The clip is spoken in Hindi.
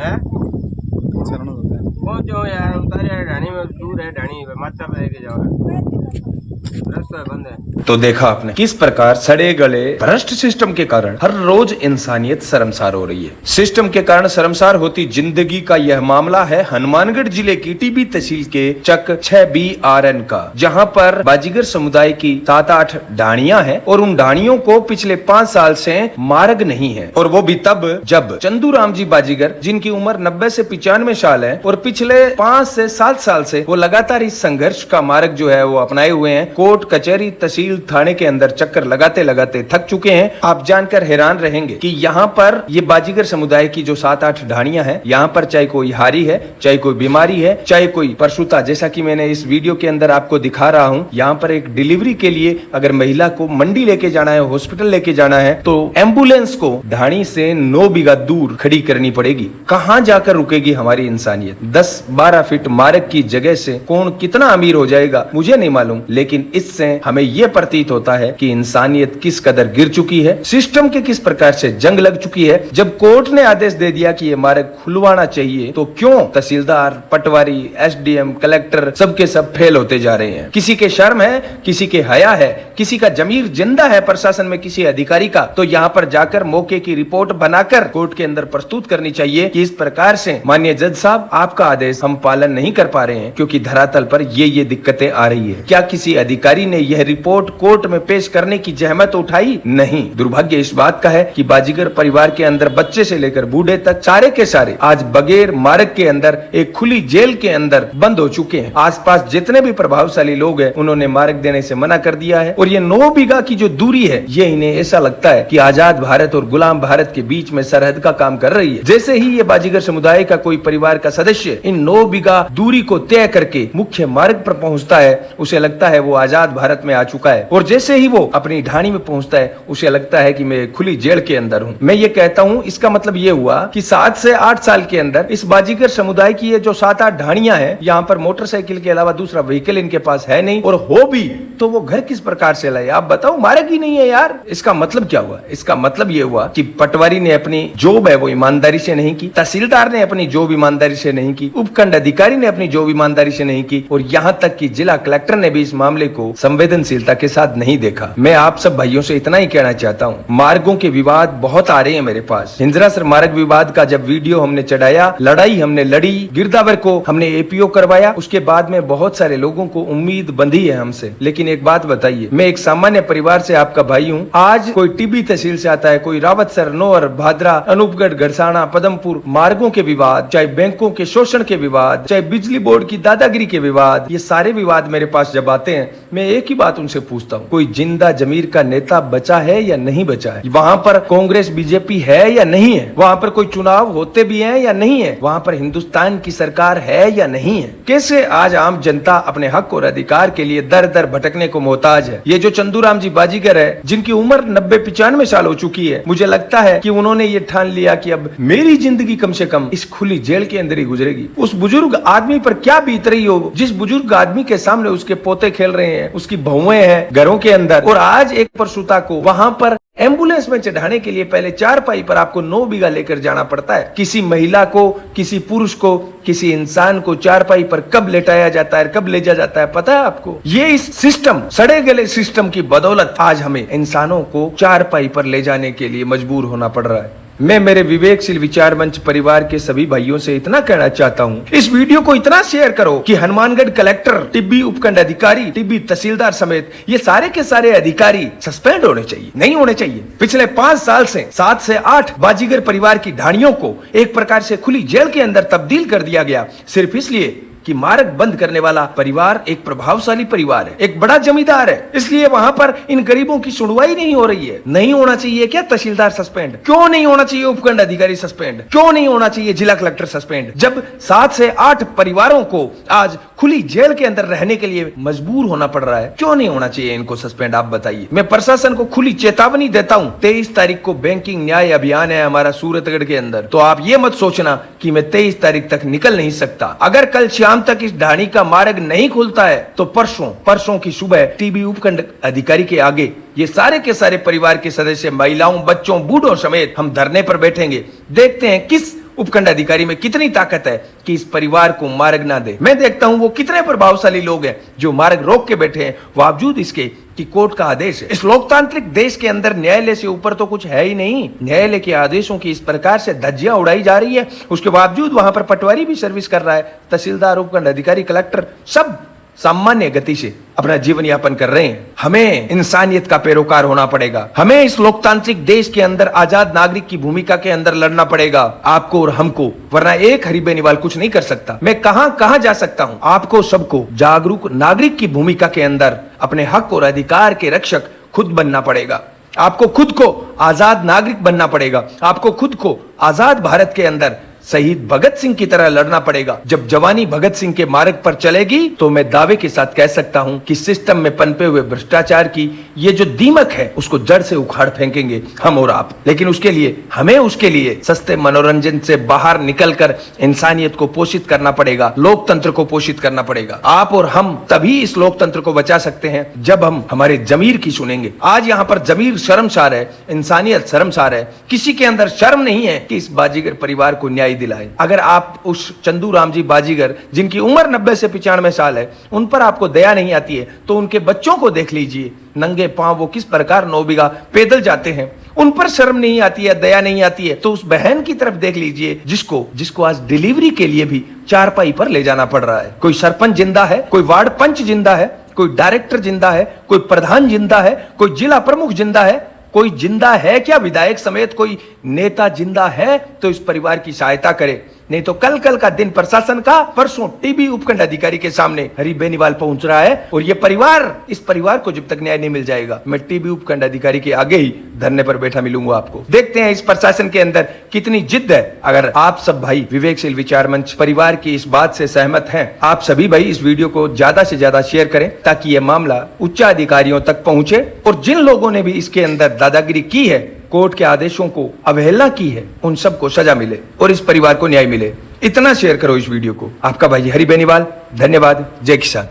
है वो जो यार उतारे ढाणी में दूर है, ढाणी माता पे लेके जाओ, रास्ता बंद है। तो देखा आपने किस प्रकार सड़े गले भ्रष्ट सिस्टम के कारण हर रोज इंसानियत शर्मसार हो रही है। सिस्टम के कारण शर्मसार होती जिंदगी का यह मामला है हनुमानगढ़ जिले की टीबी तहसील के चक 6B RN का, जहां पर बाजीगर समुदाय की 7-8 ढाणियां हैं और उन ढाणियों को पिछले 5 साल से मार्ग नहीं है, और वो भी तब जब चंदू राम जी बाजीगर, जिनकी उम्र 90 से 95 साल है और पिछले 5 से 7 साल से वो लगातार इस संघर्ष का मार्ग जो है वो अपनाए हुए हैं। कोर्ट कचहरी तहसील थाने के अंदर चक्कर लगाते लगाते थक चुके हैं। आप जानकर हैरान रहेंगे कि यहाँ पर ये बाजीगर समुदाय की जो 7-8 ढाणियां हैं, यहाँ पर चाहे कोई हारी है, चाहे कोई बीमारी है, चाहे कोई परसुता, जैसा कि मैंने इस वीडियो के अंदर आपको दिखा रहा हूँ, यहाँ पर एक डिलीवरी के लिए अगर महिला को मंडी लेके जाना है, हॉस्पिटल लेके जाना है, तो एम्बुलेंस को ढाणी से 9 बीघा दूर खड़ी करनी पड़ेगी। कहाँ जाकर रुकेगी हमारी इंसानियत? 10-12 फीट मार्ग की जगह से कौन कितना अमीर हो जाएगा मुझे नहीं मालूम, लेकिन इससे हमें यह प्रतीत होता है कि इंसानियत किस कदर गिर चुकी है, सिस्टम के किस प्रकार से जंग लग चुकी है। जब कोर्ट ने आदेश दे दिया कि ये मार्ग खुलवाना चाहिए, तो क्यों तहसीलदार, पटवारी, SDM, कलेक्टर सबके सब फेल होते जा रहे हैं? किसी के शर्म है, किसी के हया है, किसी का जमीर जिंदा है प्रशासन में किसी अधिकारी का, तो यहाँ पर जाकर मौके की रिपोर्ट बनाकर कोर्ट के अंदर प्रस्तुत करनी चाहिए कि इस प्रकार से माननीय जज साहब आपका आदेश हम पालन नहीं कर पा रहे हैं क्योंकि धरातल पर ये दिक्कतें आ रही है। क्या किसी अधिकारी ने यह रिपोर्ट कोर्ट में पेश करने की जहमत उठाई? नहीं। दुर्भाग्य इस बात का है कि बाजीगर परिवार के अंदर बच्चे से लेकर बूढ़े तक सारे के सारे आज बगैर मार्ग के अंदर एक खुली जेल के अंदर बंद हो चुके हैं। आसपास जितने भी प्रभावशाली लोग हैं उन्होंने मार्ग देने से मना कर दिया है, और ये 9 बीघा की जो दूरी है ये इन्हें ऐसा लगता है कि आजाद भारत और गुलाम भारत के बीच में सरहद का काम कर रही है। जैसे ही ये बाजीगर समुदाय का कोई परिवार का सदस्य इन 9 बीघा दूरी को तय करके मुख्य मार्ग पर पहुंचता है, उसे लगता है वो आजाद भारत में आ चुका है, और जैसे ही वो अपनी ढाणी में पहुंचता है उसे लगता है कि मैं खुली जेल के अंदर हूं। मैं ये कहता हूं, इसका मतलब ये हुआ कि 7 से 8 साल के अंदर इस बाजीगर समुदाय की ये जो 7-8 ढाणियां हैं, यहाँ पर मोटरसाइकिल के अलावा दूसरा व्हीकल इनके पास है नहीं, और हो भी तो वो घर किस प्रकार से लाए? आप बताओ, मार्ग ही नहीं है यार। इसका मतलब क्या हुआ? इसका मतलब ये हुआ कि पटवारी ने अपनी जॉब है वो ईमानदारी से नहीं की, तहसीलदार ने अपनी जॉब ईमानदारी से नहीं की, उपखंड अधिकारी ने अपनी जॉब ईमानदारी से नहीं की, और यहाँ तक कि जिला कलेक्टर ने भी इस मामले को संवेदनशीलता के साथ नहीं देखा। मैं आप सब भाइयों से इतना ही कहना चाहता हूँ, मार्गों के विवाद बहुत आ रहे हैं मेरे पास। हिंजरासर मार्ग विवाद का जब वीडियो हमने चढ़ाया, लड़ाई हमने लड़ी, गिरदावर को हमने APO करवाया, उसके बाद में बहुत सारे लोगों को उम्मीद बंधी है हमसे। लेकिन एक बात बताइए, मैं एक सामान्य परिवार से आपका भाई हूँ। आज कोई टीबी तहसील से आता है, कोई रावतसर, नौर, भादरा, अनूपगढ़, घरसाना, पदमपुर, मार्गों के विवाद, चाहे बैंकों के शोषण के विवाद, चाहे बिजली बोर्ड की दादागिरी के विवाद, ये सारे विवाद मेरे पास जब आते हैं, मैं एक ही बात उनसे पूछता हूँ, कोई जिंदा जमीर का नेता बचा है या नहीं बचा है? वहाँ पर कांग्रेस BJP है या नहीं है? वहाँ पर कोई चुनाव होते भी हैं या नहीं है? वहाँ पर हिंदुस्तान की सरकार है या नहीं है? कैसे आज आम जनता अपने हक और अधिकार के लिए दर दर भटकने को मोहताज है? ये जो चंदू राम जी बाजीगर है, जिनकी उम्र 90-95 साल हो चुकी है, मुझे लगता है कि उन्होंने ये ठान लिया कि अब मेरी जिंदगी कम से कम इस खुली जेल के अंदर ही गुजरेगी। उस बुजुर्ग आदमी पर क्या बीत रही हो, जिस बुजुर्ग आदमी के सामने उसके पोते खेल रहे हैं, उसकी बहुएं हैं घरों के अंदर, और आज एक परसुता को वहां पर एम्बुलेंस में चढ़ाने के लिए पहले 4 पाई पर आपको 9 बीघा लेकर जाना पड़ता है। किसी महिला को, किसी पुरुष को, किसी इंसान को 4 पाई पर कब लेटाया जाता है, कब ले जाता है, पता है आपको? ये इस सिस्टम, सड़े गले सिस्टम की बदौलत आज हमें इंसानों को 4 पाई पर ले जाने के लिए मजबूर होना पड़ रहा है। मैं मेरे विवेकशील विचार मंच परिवार के सभी भाइयों से इतना कहना चाहता हूँ, इस वीडियो को इतना शेयर करो कि हनुमानगढ़ कलेक्टर, टिब्बी उपखंड अधिकारी, टिब्बी तहसीलदार समेत ये सारे के सारे अधिकारी सस्पेंड होने चाहिए, नहीं होने चाहिए। पिछले 5 साल से 7 से 8 बाजीगर परिवार की ढाणियों को एक प्रकार से खुली जेल के अंदर तब्दील कर दिया गया, सिर्फ इसलिए कि मार्ग बंद करने वाला परिवार एक प्रभावशाली परिवार है, एक बड़ा जमींदार है, इसलिए वहां पर इन गरीबों की सुनवाई नहीं हो रही है। नहीं होना चाहिए क्या तहसीलदार सस्पेंड? क्यों नहीं होना चाहिए उपखंड अधिकारी सस्पेंड? क्यों नहीं होना चाहिए जिला कलेक्टर सस्पेंड? जब 7 से 8 परिवारों को आज खुली जेल के अंदर रहने के लिए मजबूर होना पड़ रहा है, क्यों नहीं होना चाहिए इनको सस्पेंड? आप बताइए। मैं प्रशासन को खुली चेतावनी देता हूं, 23 तारीख को बैंकिंग न्याय अभियान है हमारा सूरतगढ़ के अंदर, तो आप ये मत सोचना कि मैं 23 तारीख तक निकल नहीं सकता। अगर कल शाम तक इस ढाणी का मार्ग नहीं खुलता है तो परसों की सुबह टीबी उपखंड अधिकारी के आगे ये सारे के सारे परिवार के सदस्य, महिलाओं, बच्चों, बूढ़ों समेत हम धरने पर बैठेंगे। देखते हैं किस उपखंड अधिकारी में कितनी ताकत है कि इस परिवार को मार्ग ना दे। मैं देखता हूं वो कितने प्रभावशाली लोग हैं जो मार्ग रोक के बैठे हैं, बावजूद इसके कि कोर्ट का आदेश है। इस लोकतांत्रिक देश के अंदर न्यायालय से ऊपर तो कुछ है ही नहीं। न्यायालय के आदेशों की इस प्रकार से धज्जियां उड़ाई जा रही है, उसके बावजूद वहां पर पटवारी भी सर्विस कर रहा है, तहसीलदार, उपखंड अधिकारी, कलेक्टर सब सामान्य गति से अपना जीवन यापन कर रहे हैं। हमें इंसानियत का पैरोकार होना पड़ेगा। हमें इस लोकतांत्रिक देश के अंदर आजाद नागरिक की भूमिका के अंदर लड़ना पड़ेगा, आपको और हमको, वरना एक हरि बेनीवाल कुछ नहीं कर सकता। मैं कहां जा सकता हूं? आपको सबको जागरूक नागरिक की भूमिका के अंदर अपने हक और अधिकार के रक्षक खुद बनना पड़ेगा। आपको खुद को आजाद नागरिक बनना पड़ेगा। आपको खुद को आजाद भारत के अंदर शहीद भगत सिंह की तरह लड़ना पड़ेगा। जब जवानी भगत सिंह के मार्ग पर चलेगी तो मैं दावे के साथ कह सकता हूं कि सिस्टम में पनपे हुए भ्रष्टाचार की ये जो दीमक है उसको जड़ से उखाड़ फेंकेंगे हम और आप। लेकिन उसके लिए सस्ते मनोरंजन से बाहर निकलकर इंसानियत को पोषित करना पड़ेगा, लोकतंत्र को पोषित करना पड़ेगा। आप और हम तभी इस लोकतंत्र को बचा सकते हैं जब हम हमारे जमीर की सुनेंगे। आज यहाँ पर जमीर शर्मसार है, इंसानियत शर्मसार है, किसी के अंदर शर्म नहीं है कि इस बाजीगर परिवार को न्याय दिलाए। अगर आप उस चंदू राम जी बाजीगर जिनकी उम्र 90 से 95 साल है उन पर आपको दया नहीं आती है तो उनके बच्चों को देख लीजिए, नंगे पांव वो किस प्रकार 9 बीघा पैदल जाते हैं, उन पर शर्म नहीं आती है, दया नहीं आती है। तो उस बहन की तरफ देख लीजिए जिसको आज डिलीवरी के लिए भी चारपाई पर ले जाना पड़ रहा है। कोई सरपंच जिंदा है, कोई वार्ड पंच जिंदा है, कोई डायरेक्टर जिंदा है, कोई प्रधान जिंदा है, कोई जिला प्रमुख जिंदा है, कोई जिंदा है क्या? विधायक समेत कोई नेता जिंदा है तो इस परिवार की सहायता करे, नहीं तो कल का दिन प्रशासन का, परसों टीबी उपखंड अधिकारी के सामने हरि बेनीवाल पहुंच रहा है। और इस परिवार को जब तक न्याय नहीं मिल जाएगा मैं टीबी उपखंड अधिकारी के आगे ही धरने पर बैठा मिलूंगा आपको। देखते हैं इस प्रशासन के अंदर कितनी जिद्द है। अगर आप सब भाई विवेकशील विचार मंच परिवार की इस बात से सहमत हैं, आप सभी भाई इस वीडियो को ज्यादा से ज्यादा शेयर करें ताकि यह मामला उच्च अधिकारियों तक पहुंचे और जिन लोगों ने भी इसके अंदर दादागिरी की है, कोर्ट के आदेशों को अवहेलना की है, उन सबको सजा मिले और इस परिवार को न्याय मिले। इतना शेयर करो इस वीडियो को। आपका भाई हरि बेनीवाल, धन्यवाद। जय किसान।